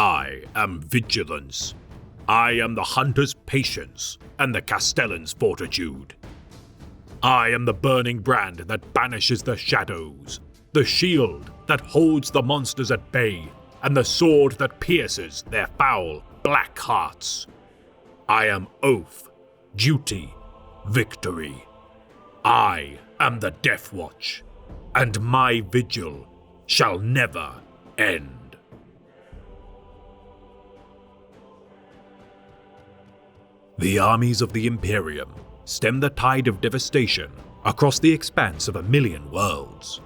I am vigilance. I am the hunter's patience and the castellan's fortitude. I am the burning brand that banishes the shadows, the shield that holds the monsters at bay, and the sword that pierces their foul, black hearts. I am oath, duty, victory. I am the Death Watch, and my vigil shall never end. The armies of the Imperium stem the tide of devastation across the expanse of 1,000,000 worlds.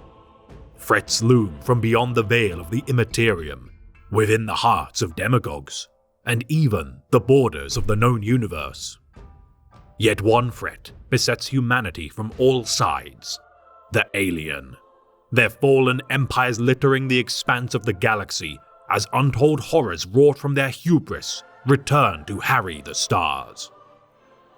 Threats loom from beyond the veil of the Immaterium, within the hearts of demagogues, and even the borders of the known universe. Yet one threat besets humanity from all sides: the alien. Their fallen empires littering the expanse of the galaxy as untold horrors wrought from their hubris return to harry the stars.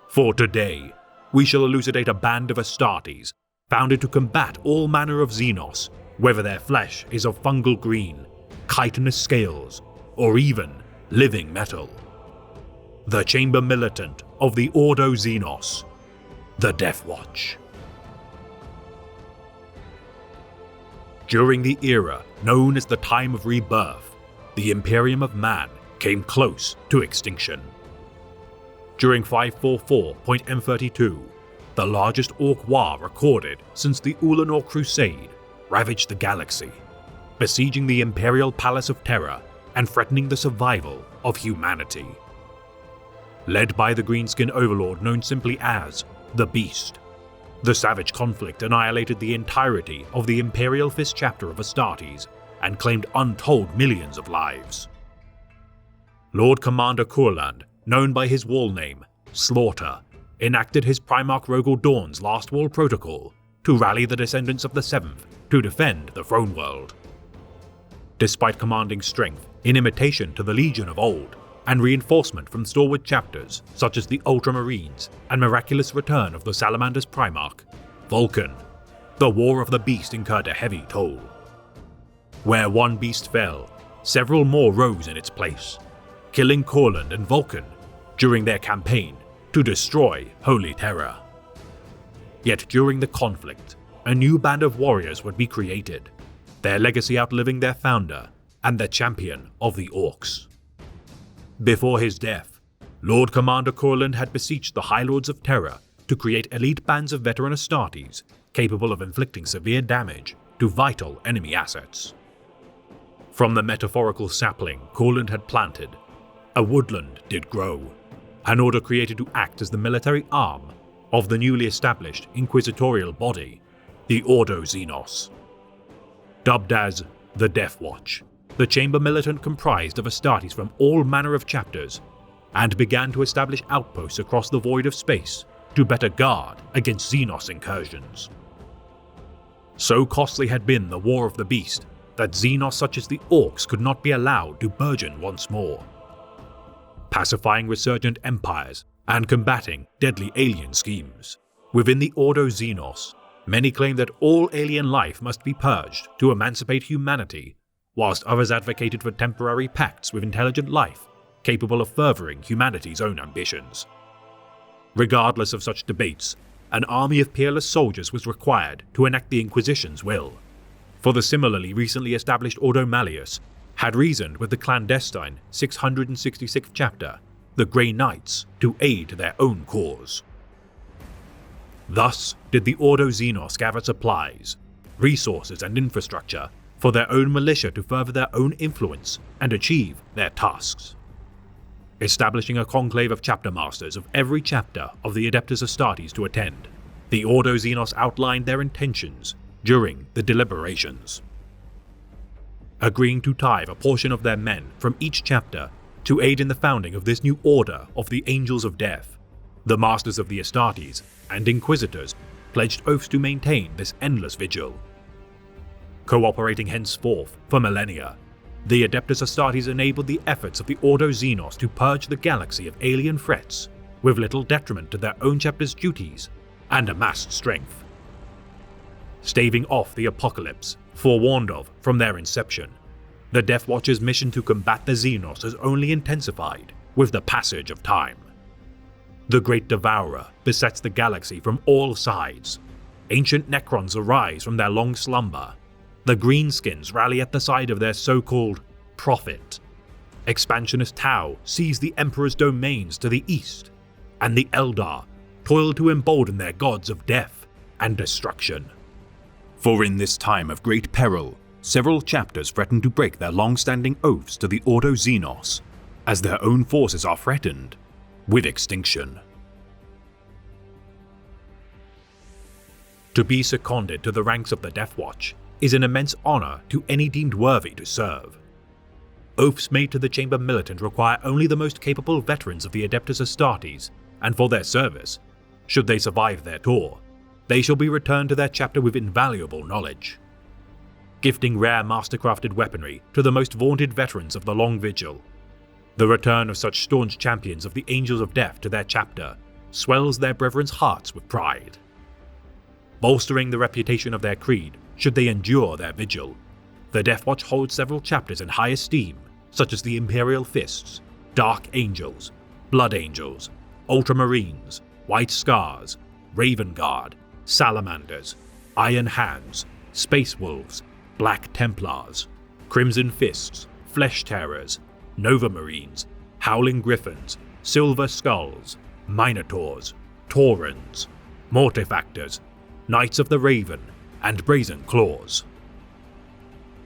For today, we shall elucidate a band of Astartes founded to combat all manner of Xenos, whether their flesh is of fungal green, chitinous scales, or even living metal. The Chamber Militant of the Ordo Xenos, the Death Watch. During the era known as the Time of Rebirth, the Imperium of Man came close to extinction. During 544.M32, the largest Orc war recorded since the Ulanor Crusade ravaged the galaxy, besieging the Imperial Palace of Terra and threatening the survival of humanity. Led by the greenskin overlord known simply as the Beast, the savage conflict annihilated the entirety of the Imperial Fist chapter of Astartes and claimed untold millions of lives. Lord Commander Courland, known by his wall name, Slaughter, enacted his Primarch Rogel Dawn's Last Wall Protocol to rally the descendants of the Seventh to defend the Throne World. Despite commanding strength in imitation to the Legion of old, and reinforcement from stalwart chapters such as the Ultramarines and miraculous return of the Salamander's Primarch, Vulcan, the War of the Beast incurred a heavy toll. Where one beast fell, several more rose in its place, killing Courland and Vulcan during their campaign to destroy Holy Terra. Yet during the conflict, a new band of warriors would be created, their legacy outliving their founder and the champion of the Orcs. Before his death, Lord Commander Courland had beseeched the High Lords of Terra to create elite bands of veteran Astartes capable of inflicting severe damage to vital enemy assets. From the metaphorical sapling Courland had planted, a woodland did grow, an order created to act as the military arm of the newly established inquisitorial body, the Ordo Xenos. Dubbed as the Death Watch, the Chamber Militant comprised of Astartes from all manner of chapters, and began to establish outposts across the void of space to better guard against Xenos incursions. So costly had been the War of the Beast that Xenos such as the Orcs could not be allowed to burgeon once more. Pacifying resurgent empires and combating deadly alien schemes. Within the Ordo Xenos, many claim that all alien life must be purged to emancipate humanity, whilst others advocated for temporary pacts with intelligent life capable of furthering humanity's own ambitions. Regardless of such debates, an army of peerless soldiers was required to enact the Inquisition's will, for the similarly recently established Ordo Malleus had reasoned with the clandestine 666th chapter, the Grey Knights, to aid their own cause. Thus did the Ordo Xenos gather supplies, resources and infrastructure for their own militia to further their own influence and achieve their tasks. Establishing a conclave of chapter masters of every chapter of the Adeptus Astartes to attend, the Ordo Xenos outlined their intentions during the deliberations. Agreeing to tithe a portion of their men from each chapter to aid in the founding of this new order of the Angels of Death, the Masters of the Astartes and Inquisitors pledged oaths to maintain this endless vigil. Cooperating henceforth for millennia, the Adeptus Astartes enabled the efforts of the Ordo Xenos to purge the galaxy of alien threats with little detriment to their own chapter's duties and amassed strength. Staving off the apocalypse forewarned of from their inception, The Death Watch's mission to combat the Xenos has only intensified with the passage of time. The Great Devourer besets the galaxy from all sides. Ancient Necrons arise from their long slumber. The Greenskins rally at the side of their so-called prophet. Expansionist Tau seize the Emperor's domains to the east, and the Eldar toil to embolden their gods of death and destruction. For in this time of great peril, several chapters threaten to break their long-standing oaths to the Ordo Xenos, as their own forces are threatened with extinction. To be seconded to the ranks of the Death Watch is an immense honor to any deemed worthy to serve. Oaths made to the Chamber Militant require only the most capable veterans of the Adeptus Astartes, and for their service, should they survive their tour, they shall be returned to their chapter with invaluable knowledge. Gifting rare mastercrafted weaponry to the most vaunted veterans of the Long Vigil, the return of such staunch champions of the Angels of Death to their chapter swells their brethren's hearts with pride. Bolstering the reputation of their creed should they endure their vigil, the Death Watch holds several chapters in high esteem, such as the Imperial Fists, Dark Angels, Blood Angels, Ultramarines, White Scars, Raven Guard, Salamanders, Iron Hands, Space Wolves, Black Templars, Crimson Fists, Flesh Terrors, Nova Marines, Howling Griffins, Silver Skulls, Minotaurs, Taurens, Mortifactors, Knights of the Raven, and Brazen Claws.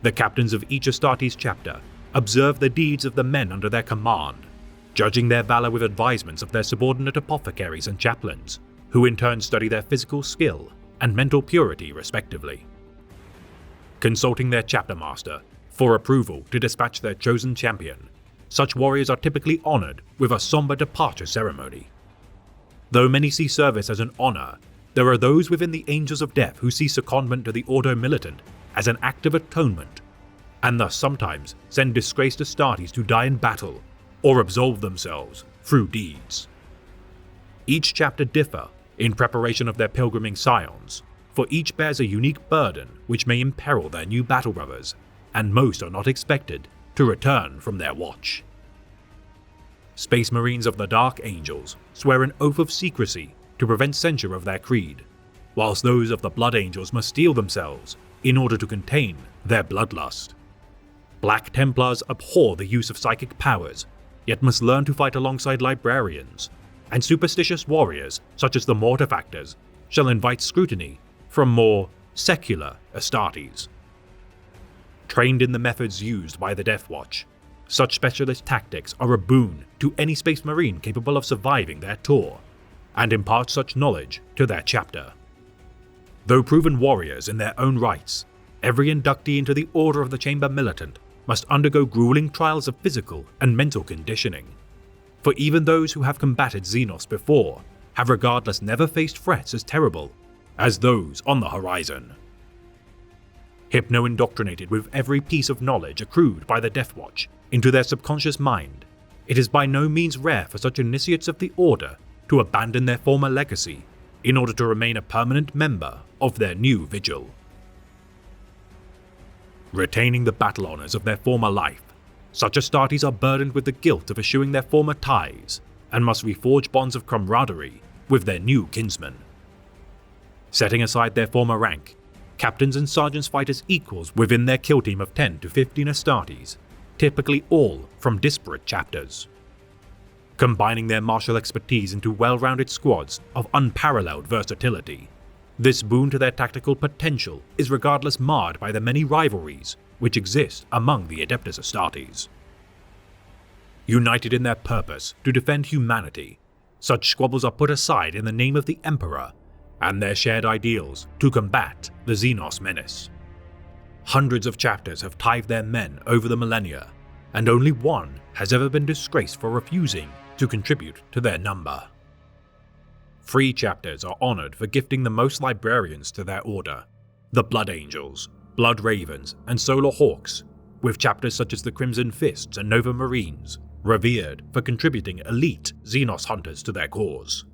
The captains of each Astartes chapter observe the deeds of the men under their command, judging their valor with advisements of their subordinate apothecaries and chaplains, who in turn study their physical skill and mental purity respectively. Consulting their chapter master for approval to dispatch their chosen champion, such warriors are typically honored with a somber departure ceremony. Though many see service as an honor, there are those within the Angels of Death who see secondment to the Ordo Militant as an act of atonement, and thus sometimes send disgraced Astartes to die in battle or absolve themselves through deeds. Each chapter differ in preparation of their pilgriming scions, for each bears a unique burden which may imperil their new battle brothers, and most are not expected to return from their watch. Space Marines of the Dark Angels swear an oath of secrecy to prevent censure of their creed, whilst those of the Blood Angels must steel themselves in order to contain their bloodlust. Black Templars abhor the use of psychic powers, yet must learn to fight alongside librarians, and superstitious warriors such as the Mortifactors shall invite scrutiny from more secular Astartes. Trained in the methods used by the Death Watch, such specialist tactics are a boon to any Space Marine capable of surviving their tour, and impart such knowledge to their chapter. Though proven warriors in their own rights, every inductee into the Order of the Chamber Militant must undergo grueling trials of physical and mental conditioning, for even those who have combated Xenos before have regardless never faced threats as terrible as those on the horizon. Hypno-indoctrinated with every piece of knowledge accrued by the Death Watch into their subconscious mind, it is by no means rare for such initiates of the Order to abandon their former legacy in order to remain a permanent member of their new vigil. Retaining the battle honors of their former life, such Astartes are burdened with the guilt of eschewing their former ties and must reforge bonds of camaraderie with their new kinsmen. Setting aside their former rank, captains and sergeants fight as equals within their kill team of 10 to 15 Astartes, typically all from disparate chapters. Combining their martial expertise into well-rounded squads of unparalleled versatility, this boon to their tactical potential is regardless marred by the many rivalries which exist among the Adeptus Astartes. United in their purpose to defend humanity, such squabbles are put aside in the name of the Emperor and their shared ideals to combat the Xenos menace. Hundreds of chapters have tithed their men over the millennia, and only one has ever been disgraced for refusing to contribute to their number. 3 chapters are honored for gifting the most librarians to their order: the Blood Angels, Blood Ravens, and Solar Hawks, with chapters such as the Crimson Fists and Nova Marines revered for contributing elite Xenos hunters to their cause.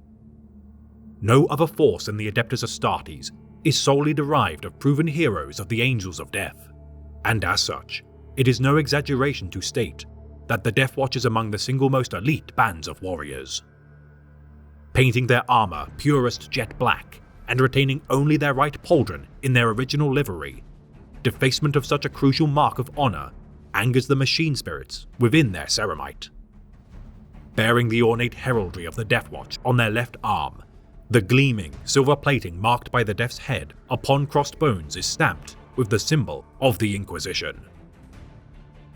No other force in the Adeptus Astartes is solely derived of proven heroes of the Angels of Death, and as such, it is no exaggeration to state that the Death Watch is among the single most elite bands of warriors. Painting their armor purest jet black and retaining only their right pauldron in their original livery, defacement of such a crucial mark of honor angers the machine spirits within their ceramite. Bearing the ornate heraldry of the Death Watch on their left arm, the gleaming silver plating marked by the Death's head upon crossed bones is stamped with the symbol of the Inquisition.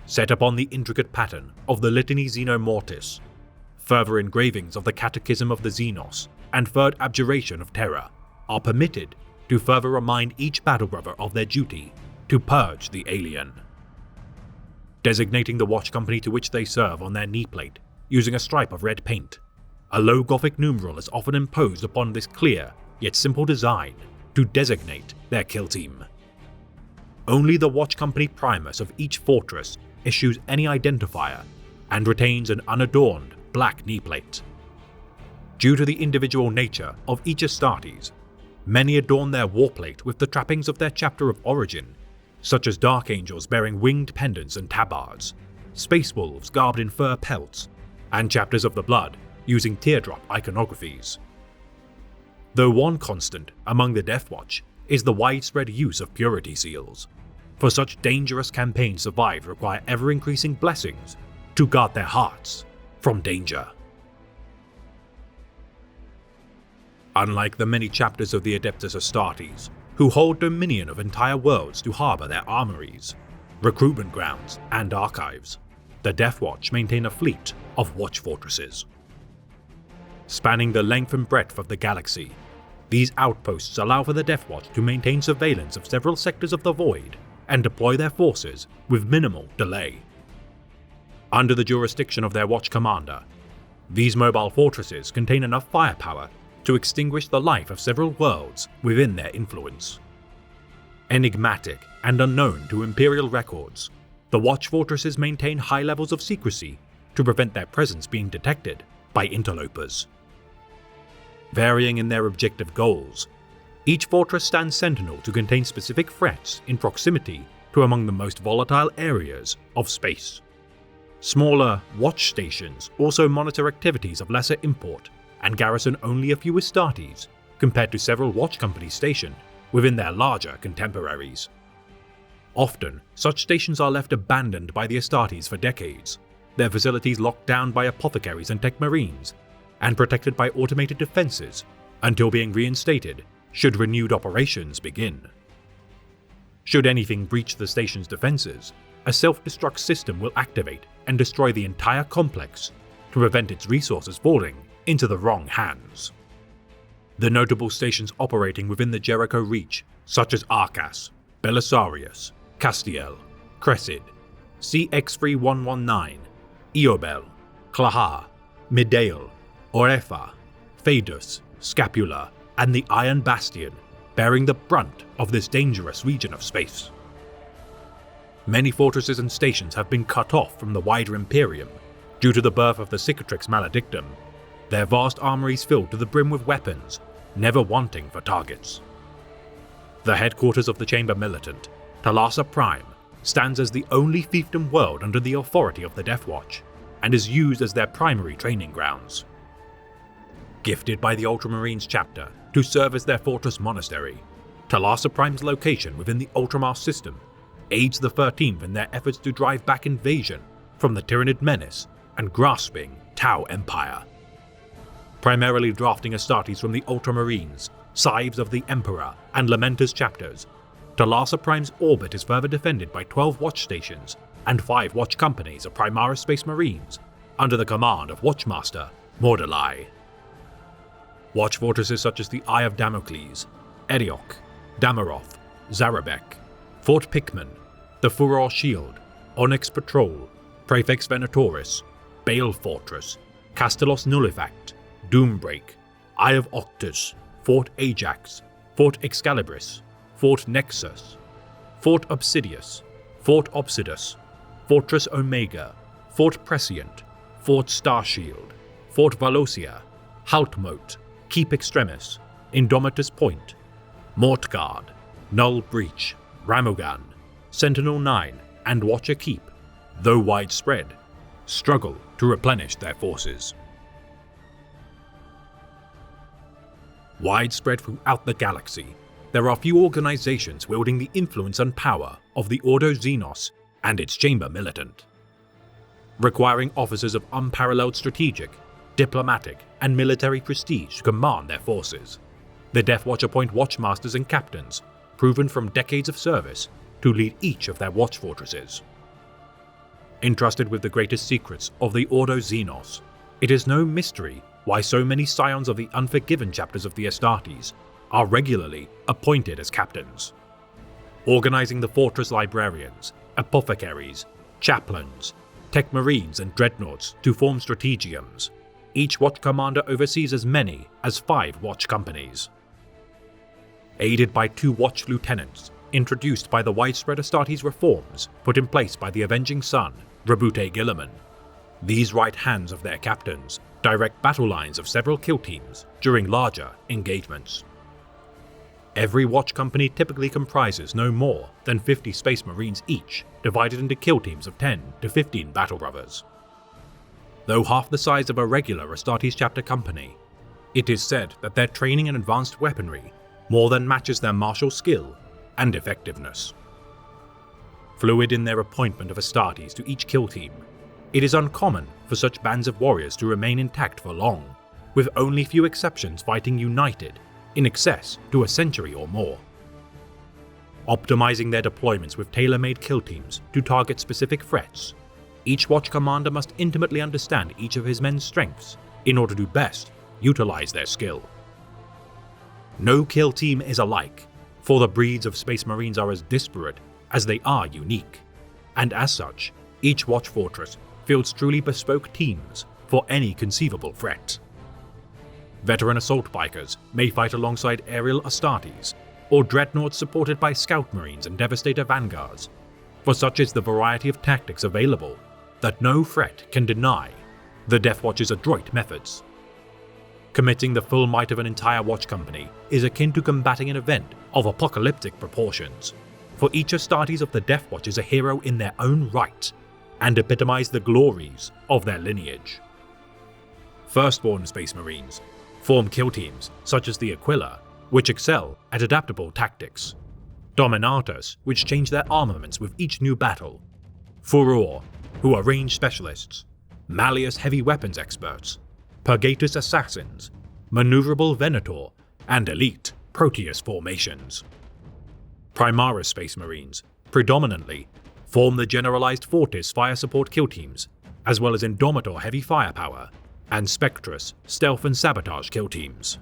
Set upon the intricate pattern of the Litany Xenomortis, further engravings of the Catechism of the Xenos and Third Abjuration of Terror are permitted to further remind each battle brother of their duty to purge the alien. Designating the watch company to which they serve on their knee plate using a stripe of red paint, a low Gothic numeral is often imposed upon this clear yet simple design to designate their kill team. Only the watch company primus of each fortress issues any identifier and retains an unadorned black knee plate. Due to the individual nature of each Astartes, many adorn their warplate with the trappings of their chapter of origin, such as dark angels bearing winged pendants and tabards, space wolves garbed in fur pelts, and chapters of the blood using teardrop iconographies. Though one constant among the Death Watch is the widespread use of purity seals, for such dangerous campaigns survive require ever-increasing blessings to guard their hearts from danger. Unlike the many chapters of the Adeptus Astartes, who hold dominion of entire worlds to harbour their armories, recruitment grounds, and archives, the Death Watch maintain a fleet of watch fortresses. Spanning the length and breadth of the galaxy, these outposts allow for the Death Watch to maintain surveillance of several sectors of the Void and deploy their forces with minimal delay. Under the jurisdiction of their watch commander, these mobile fortresses contain enough firepower to extinguish the life of several worlds within their influence. Enigmatic and unknown to Imperial records, the watch fortresses maintain high levels of secrecy to prevent their presence being detected by interlopers. Varying in their objective goals, each fortress stands sentinel to contain specific threats in proximity to among the most volatile areas of space. Smaller watch stations also monitor activities of lesser import and garrison only a few Astartes compared to several watch companies stationed within their larger contemporaries. Often, such stations are left abandoned by the Astartes for decades, their facilities locked down by apothecaries and tech marines, and protected by automated defenses until being reinstated should renewed operations begin. Should anything breach the station's defenses, a self-destruct system will activate and destroy the entire complex to prevent its resources falling into the wrong hands. The notable stations operating within the Jericho Reach, such as Arcas, Belisarius, Castiel, Cressid, CX-3119, Eobel, Klaha, Midael, Orefa, Phadus, Scapula, and the Iron Bastion, bearing the brunt of this dangerous region of space. Many fortresses and stations have been cut off from the wider Imperium due to the birth of the Cicatrix Maledictum, their vast armories filled to the brim with weapons, never wanting for targets. The headquarters of the Chamber Militant, Talassa Prime, stands as the only fiefdom world under the authority of the Death Watch, and is used as their primary training grounds. Gifted by the Ultramarines chapter to serve as their fortress monastery, Talassa Prime's location within the Ultramar system aids the 13th in their efforts to drive back invasion from the Tyranid menace and grasping Tau Empire. Primarily drafting Astartes from the Ultramarines, Scythes of the Emperor, and Lamentus chapters, Talassa Prime's orbit is further defended by 12 watch stations and 5 watch companies of Primaris Space Marines under the command of Watchmaster Mordalai. Watch fortresses such as the Eye of Damocles, Eriok, Damaroth, Zarabek, Fort Pikmin, the Furor Shield, Onyx Patrol, Praefix Venatoris, Bale Fortress, Castellos Nullifact, Doombreak, Eye of Octus, Fort Ajax, Fort Excalibris, Fort Nexus, Fort Obsidius, Fort Obsidus, Fortress Omega, Fort Prescient, Fort Starshield, Fort Valosia, Haltmote, Keep Extremis, Indomitus Point, Mortgard, Null Breach, Ramogan, Sentinel 9, and Watcher Keep, though widespread, struggle to replenish their forces. Widespread throughout the galaxy, there are few organizations wielding the influence and power of the Ordo Xenos and its Chamber Militant. Requiring officers of unparalleled strategic, diplomatic, and military prestige to command their forces, the Death Watch appoint watchmasters and captains, proven from decades of service, to lead each of their watch fortresses. Entrusted with the greatest secrets of the Ordo Xenos, it is no mystery why so many scions of the Unforgiven chapters of the Astartes are regularly appointed as captains. Organizing the fortress librarians, apothecaries, chaplains, tech marines and dreadnoughts to form strategiums, each watch commander oversees as many as 5 watch companies. Aided by 2 watch lieutenants, introduced by the widespread Astartes reforms put in place by the Avenging Sun, Rabute Guilliman, these right hands of their captains direct battle lines of several kill teams during larger engagements. Every watch company typically comprises no more than 50 Space Marines each, divided into kill teams of 10 to 15 Battle Brothers. Though half the size of a regular Astartes chapter company, it is said that their training in advanced weaponry more than matches their martial skill and effectiveness. Fluid in their appointment of Astartes to each kill team, it is uncommon for such bands of warriors to remain intact for long, with only few exceptions fighting united in excess to a century or more. Optimizing their deployments with tailor-made kill teams to target specific threats, each watch commander must intimately understand each of his men's strengths in order to best utilize their skill. No kill team is alike, for the breeds of Space Marines are as disparate as they are unique, and as such, each watch fortress fields truly bespoke teams for any conceivable threat. Veteran assault bikers may fight alongside aerial Astartes, or dreadnoughts supported by scout marines and devastator vanguards, for such is the variety of tactics available that no threat can deny the Death Watch's adroit methods. Committing the full might of an entire watch company is akin to combating an event of apocalyptic proportions, for each Astartes of the Death Watch is a hero in their own right, and epitomize the glories of their lineage. Firstborn Space Marines form kill teams such as the Aquila, which excel at adaptable tactics, Dominatus, which change their armaments with each new battle, Furor, who are range specialists, Malleus heavy weapons experts, Purgatus assassins, maneuverable Venator, and elite Proteus formations. Primaris Space Marines, predominantly, form the generalized Fortis fire support kill teams, as well as Indomitor heavy firepower, and Spectrus stealth and sabotage kill teams.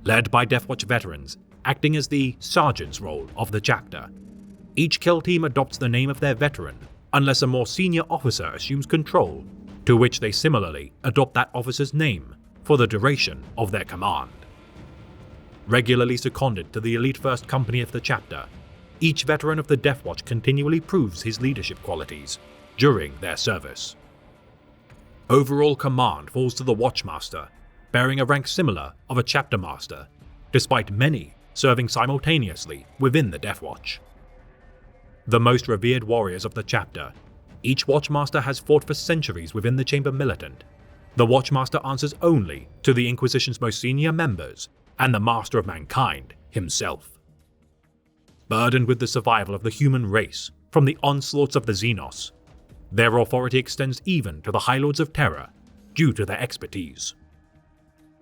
Led by Death Watch veterans, acting as the sergeant's role of the chapter, each kill team adopts the name of their veteran unless a more senior officer assumes control, to which they similarly adopt that officer's name for the duration of their command. Regularly seconded to the elite first company of the chapter, each veteran of the Death Watch continually proves his leadership qualities during their service. Overall command falls to the Watchmaster, bearing a rank similar of a Chapter Master, despite many serving simultaneously within the Death Watch. The most revered warriors of the chapter, each Watchmaster has fought for centuries within the Chamber Militant. The Watchmaster answers only to the Inquisition's most senior members and the Master of Mankind himself. Burdened with the survival of the human race from the onslaughts of the Xenos, their authority extends even to the High Lords of Terror due to their expertise.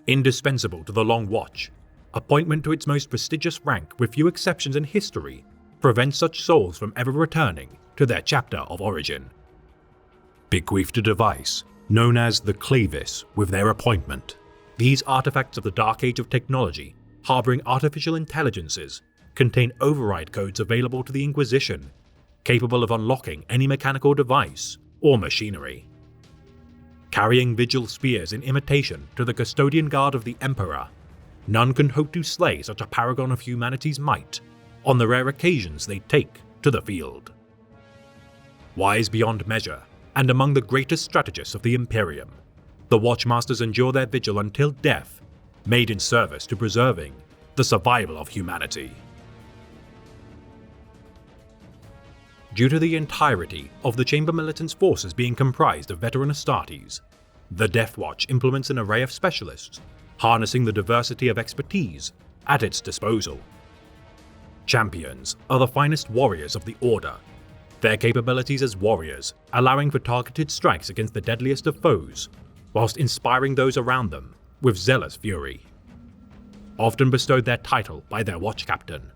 Indispensable to the Long Watch, appointment to its most prestigious rank with few exceptions in history prevents such souls from ever returning to their chapter of origin. Bequeathed a device known as the Clavis with their appointment, these artifacts of the Dark Age of technology, harboring artificial intelligences, contain override codes available to the Inquisition, capable of unlocking any mechanical device or machinery. Carrying vigil spears in imitation to the custodian guard of the Emperor, none can hope to slay such a paragon of humanity's might on the rare occasions they take to the field. Wise beyond measure, and among the greatest strategists of the Imperium, the Watchmasters endure their vigil until death, made in service to preserving the survival of humanity. Due to the entirety of the Chamber Militant's forces being comprised of veteran Astartes, the Death Watch implements an array of specialists, harnessing the diversity of expertise at its disposal. Champions are the finest warriors of the Order, their capabilities as warriors allowing for targeted strikes against the deadliest of foes, whilst inspiring those around them with zealous fury. Often bestowed their title by their watch captain,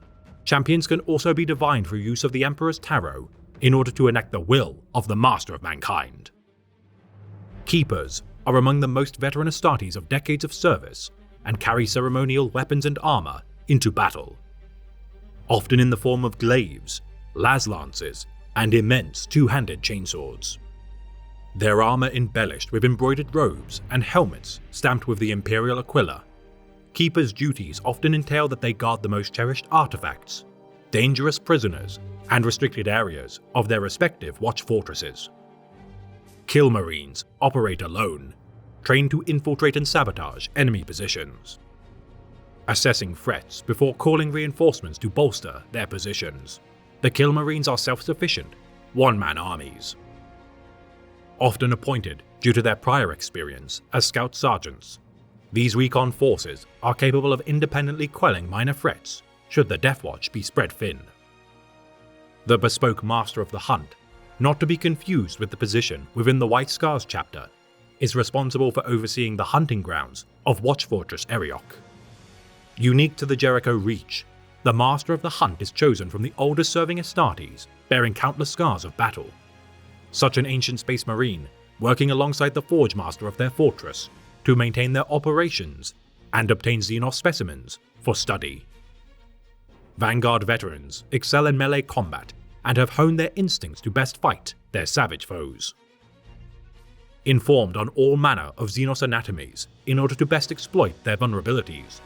champions can also be divined through use of the Emperor's Tarot in order to enact the will of the Master of Mankind. Keepers are among the most veteran Astartes of decades of service and carry ceremonial weapons and armor into battle, often in the form of glaives, las lances, and immense two-handed chainswords. Their armor embellished with embroidered robes and helmets stamped with the Imperial Aquila. Keepers' duties often entail that they guard the most cherished artifacts, dangerous prisoners, and restricted areas of their respective watch fortresses. Kill Marines operate alone, trained to infiltrate and sabotage enemy positions, assessing threats before calling reinforcements to bolster their positions. The Kill Marines are self-sufficient, one-man armies. Often appointed due to their prior experience as scout sergeants, these recon forces are capable of independently quelling minor threats should the Death Watch be spread thin. The bespoke Master of the Hunt, not to be confused with the position within the White Scars chapter, is responsible for overseeing the hunting grounds of Watch Fortress Eriok. Unique to the Jericho Reach, the Master of the Hunt is chosen from the oldest serving Astartes, bearing countless scars of battle. Such an ancient Space Marine, working alongside the Forge Master of their fortress to maintain their operations and obtain Xenos specimens for study. Vanguard veterans excel in melee combat and have honed their instincts to best fight their savage foes. Informed on all manner of Xenos anatomies in order to best exploit their vulnerabilities,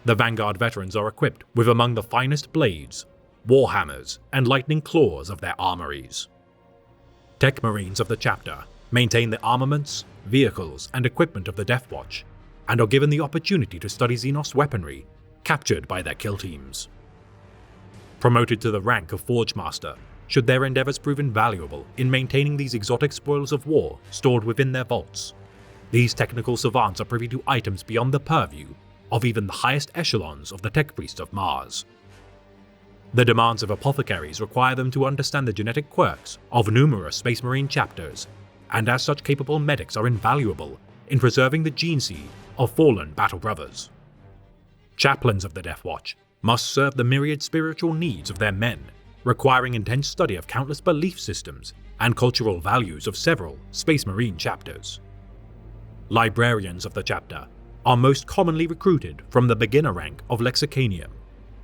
the Vanguard veterans are equipped with among the finest blades, warhammers, and lightning claws of their armories. Tech Marines of the chapter maintain the armaments, vehicles, and equipment of the Death Watch, and are given the opportunity to study Xenos weaponry captured by their kill teams. Promoted to the rank of Forge Master, should their endeavors prove invaluable in maintaining these exotic spoils of war stored within their vaults, these technical savants are privy to items beyond the purview of even the highest echelons of the Tech Priests of Mars. The demands of apothecaries require them to understand the genetic quirks of numerous Space Marine chapters, and as such capable medics are invaluable in preserving the gene seed of fallen battle brothers. Chaplains of the Death Watch must serve the myriad spiritual needs of their men, requiring intense study of countless belief systems and cultural values of several Space Marine chapters. Librarians of the chapter are most commonly recruited from the beginner rank of Lexicanium,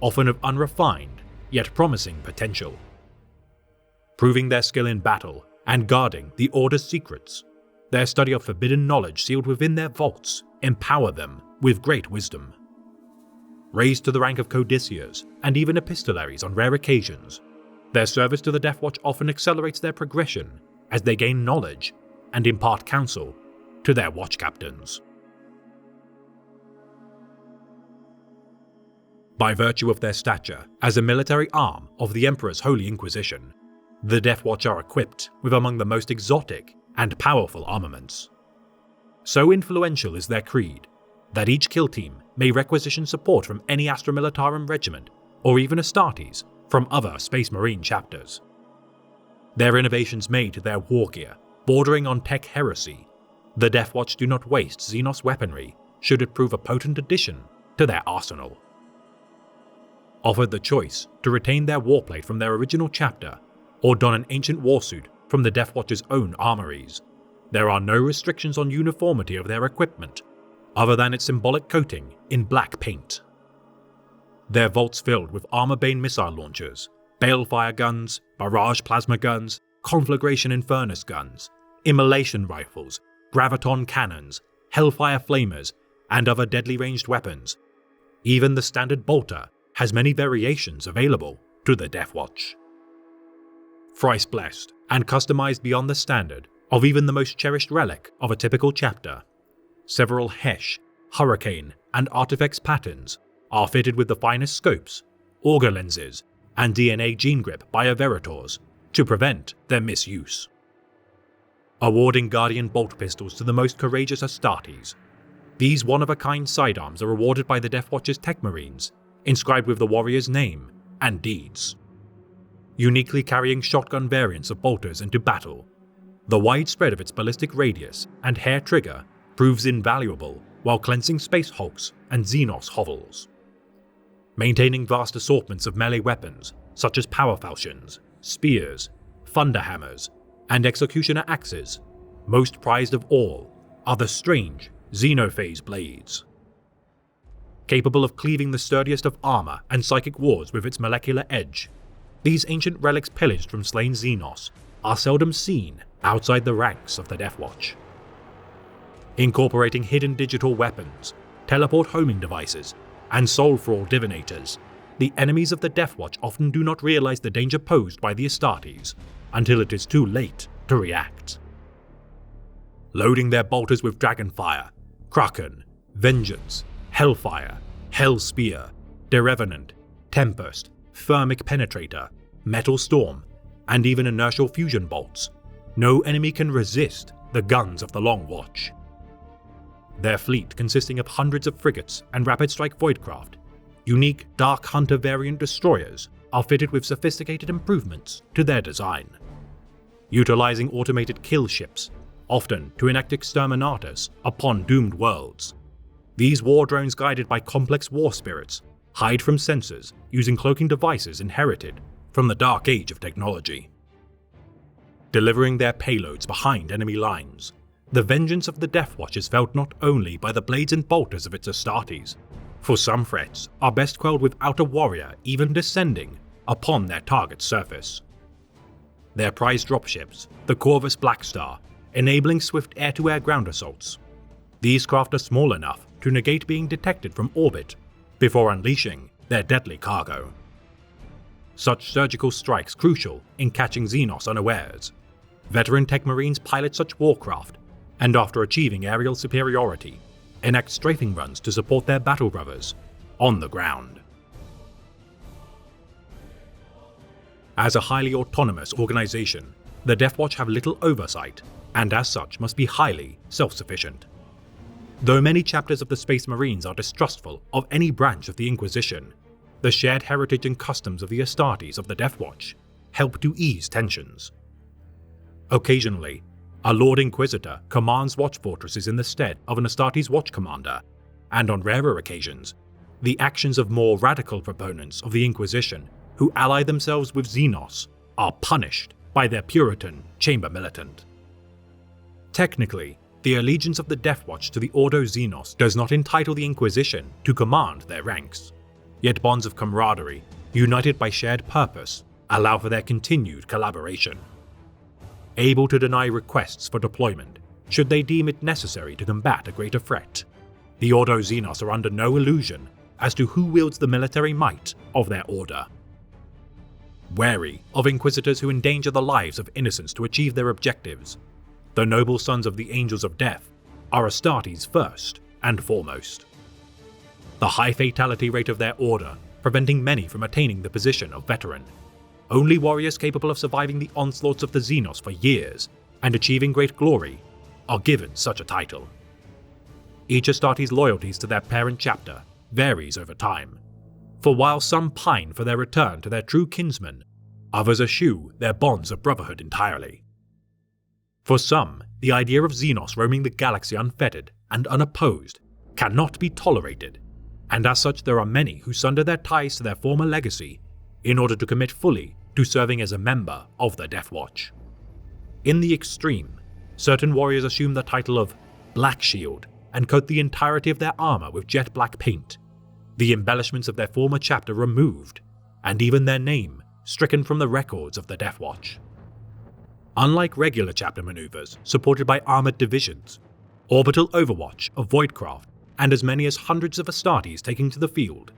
often of unrefined yet promising potential. Proving their skill in battle and guarding the Order's secrets, their study of forbidden knowledge sealed within their vaults empower them with great wisdom. Raised to the rank of codiciers and even epistolaries on rare occasions, their service to the Death Watch often accelerates their progression as they gain knowledge and impart counsel to their watch captains. By virtue of their stature as a military arm of the Emperor's Holy Inquisition, the Death Watch are equipped with among the most exotic and powerful armaments. So influential is their creed that each kill team may requisition support from any Astra Militarum regiment or even Astartes from other Space Marine chapters. Their innovations made their war gear bordering on tech heresy, the Death Watch do not waste Xenos weaponry should it prove a potent addition to their arsenal. Offered the choice to retain their warplate from their original chapter or don an ancient warsuit from the Death Watch's own armories, there are no restrictions on uniformity of their equipment other than its symbolic coating in black paint. Their vaults filled with armor-bane missile launchers, balefire guns, barrage plasma guns, conflagration and furnace guns, immolation rifles, graviton cannons, hellfire flamers, and other deadly ranged weapons. Even the standard bolter has many variations available to the Death Watch. Thrice blessed and customized beyond the standard of even the most cherished relic of a typical chapter, several Hesh, Hurricane, and Artifex patterns are fitted with the finest scopes, auger lenses, and DNA gene grip bioveritors to prevent their misuse. Awarding Guardian bolt pistols to the most courageous Astartes, these one-of-a-kind sidearms are awarded by the Deathwatch's Tech Marines, inscribed with the warrior's name and deeds. Uniquely carrying shotgun variants of bolters into battle, the wide spread of its ballistic radius and hair trigger proves invaluable while cleansing space hulks and Xenos hovels. Maintaining vast assortments of melee weapons such as power falchions, spears, thunderhammers, and executioner axes, most prized of all are the strange Xenophase blades. Capable of cleaving the sturdiest of armor and psychic wards with its molecular edge, these ancient relics pillaged from slain Xenos are seldom seen outside the ranks of the Deathwatch. Incorporating hidden digital weapons, teleport homing devices, and soul thrall divinators, the enemies of the Deathwatch often do not realize the danger posed by the Astartes until it is too late to react. Loading their bolters with Dragonfire, Kraken, Vengeance, Hellfire, Hellspear, Derevenant, Tempest, Thermic Penetrator, Metal Storm, and even inertial fusion bolts, no enemy can resist the guns of the Long Watch. Their fleet, consisting of hundreds of frigates and rapid strike voidcraft, unique Dark Hunter variant destroyers, are fitted with sophisticated improvements to their design. Utilizing automated kill ships, often to enact exterminatus upon doomed worlds, these war drones, guided by complex war spirits, hide from sensors using cloaking devices inherited from the dark age of technology. Delivering their payloads behind enemy lines, the vengeance of the Deathwatch is felt not only by the blades and bolters of its Astartes, for some threats are best quelled without a warrior even descending upon their target's surface. Their prized dropships, the Corvus Blackstar, enabling swift air-to-air ground assaults. These craft are small enough to negate being detected from orbit before unleashing their deadly cargo. Such surgical strikes crucial in catching Xenos unawares. Veteran Tech Marines pilot such warcraft, and after achieving aerial superiority, enact strafing runs to support their battle brothers on the ground. As a highly autonomous organization, the Deathwatch have little oversight, and as such must be highly self-sufficient. Though many chapters of the Space Marines are distrustful of any branch of the Inquisition, the shared heritage and customs of the Astartes of the Deathwatch help to ease tensions. Occasionally, a Lord Inquisitor commands watch fortresses in the stead of an Astartes watch commander, and on rarer occasions, the actions of more radical proponents of the Inquisition who ally themselves with Xenos are punished by their Puritan chamber militant. Technically, the allegiance of the Deathwatch to the Ordo Xenos does not entitle the Inquisition to command their ranks, yet bonds of camaraderie, united by shared purpose, allow for their continued collaboration. Able to deny requests for deployment should they deem it necessary to combat a greater threat, the Ordo Xenos are under no illusion as to who wields the military might of their order. Wary of Inquisitors who endanger the lives of innocents to achieve their objectives, the noble sons of the Angels of Death are Astartes first and foremost. The high fatality rate of their order preventing many from attaining the position of veteran. Only warriors capable of surviving the onslaughts of the Xenos for years and achieving great glory are given such a title. Each Astartes' loyalties to their parent chapter varies over time, for while some pine for their return to their true kinsmen, others eschew their bonds of brotherhood entirely. For some, the idea of Xenos roaming the galaxy unfettered and unopposed cannot be tolerated, and as such there are many who sunder their ties to their former legacy in order to commit fully to serving as a member of the Deathwatch. In the extreme, certain warriors assume the title of Black Shield and coat the entirety of their armor with jet black paint, the embellishments of their former chapter removed, and even their name stricken from the records of the Deathwatch. Unlike regular chapter maneuvers supported by armored divisions, orbital overwatch of Voidcraft, and as many as hundreds of Astartes taking to the field,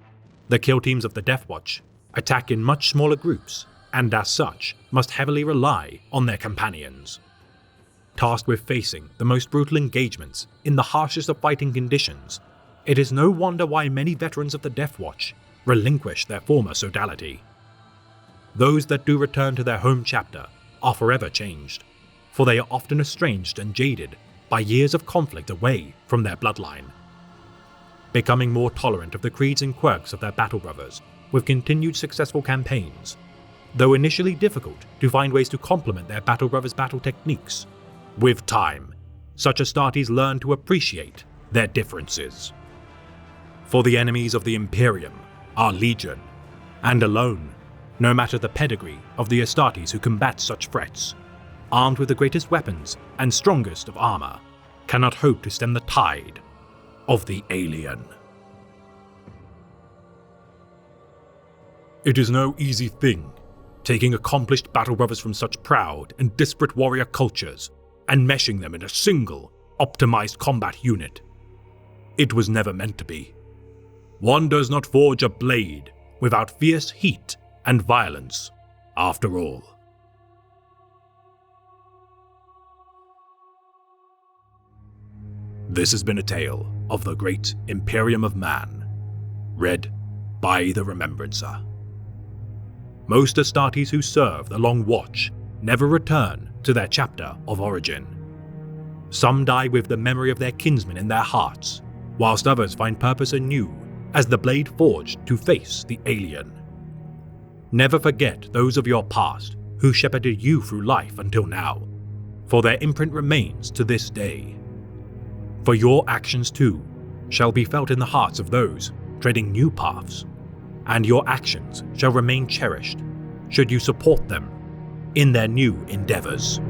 the kill teams of the Deathwatch attack in much smaller groups, and as such must heavily rely on their companions. Tasked with facing the most brutal engagements in the harshest of fighting conditions, it is no wonder why many veterans of the Deathwatch relinquish their former sodality. those that do return to their home chapter are forever changed, for they are often estranged and jaded by years of conflict away from their bloodline. Becoming more tolerant of the creeds and quirks of their battle brothers with continued successful campaigns, though initially difficult to find ways to complement their battle brothers' battle techniques. With time, such Astartes learn to appreciate their differences. For the enemies of the Imperium are legion, and alone, no matter the pedigree of the Astartes who combat such threats, armed with the greatest weapons and strongest of armor, cannot hope to stem the tide of the alien. It is no easy thing, taking accomplished battle brothers from such proud and disparate warrior cultures and meshing them in a single, optimized combat unit. It was never meant to be. One does not forge a blade without fierce heat and violence, after all. This has been a tale of the great Imperium of Man, read by the Remembrancer. Most Astartes who serve the Long Watch never return to their chapter of origin. Some die with the memory of their kinsmen in their hearts, whilst others find purpose anew as the blade forged to face the alien. Never forget those of your past who shepherded you through life until now, for their imprint remains to this day. For your actions too shall be felt in the hearts of those treading new paths, and your actions shall remain cherished should you support them in their new endeavors.